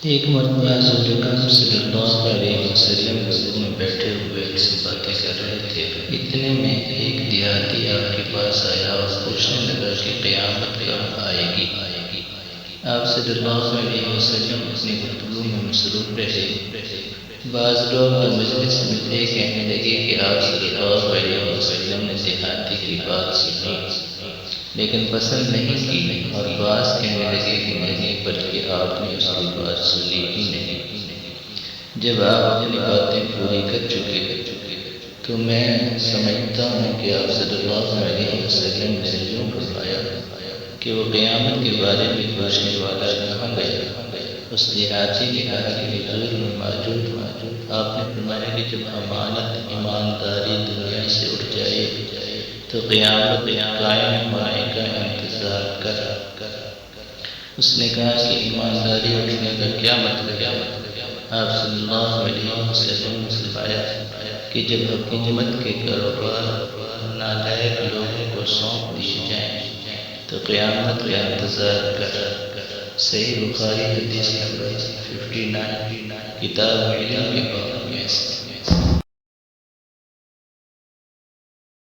ایک مرتبہ حضور اکرم صلی اللہ علیہ وسلم لوگوں میں بیٹھے ہوئے ایک سے باتیں کر رہے تھے۔ اتنے میں ایک دیہاتی آپ کے پاس آیا اور پوچھنے لگا کہ قیامت کب آئے گی۔ آپ صلی اللہ علیہ وسلم اپنی گفتگو میں مصروف رہے۔ بعض لوگ مجلس میں تھے، کہنے لگے کہ آپ صلی اللہ علیہ وسلم نے دیہاتی کی بات سنی لیکن پسند نہیں کی، اور بعض کہنے لگے کہ نہیں، بلکہ آپ نے اس کی بات سنی ہی نہیں۔ جب آپ اپنی باتیں پوری کر چکے تو میں سمجھتا ہوں کہ آپ صلی اللہ علیہ وسلم نے یوں فرمایا کہ وہ قیامت کے بارے میں پوچھنے والا کہاں گیا؟ اس دیہاتی نے کہا کہ حضور میں موجود ہوں۔ آپ نے فرمایا کہ جب امانت ایمانداری دنیا سے اٹھ جائے تو قیامت قائم ہونے کا انتظار کر۔ اس نے کہا کہ ایمانداری اٹھنے کا کیا مطلب ہے؟ آپ صلی اللہ علیہ وسلم نے فرمایا کہ جب حکومت کے کاروبار نالائق لوگوں کو سونپ دیے جائیں تو قیامت کا انتظار کر۔ صحیح بخاری حدیث نمبر 59، کتاب علم کے باب میں۔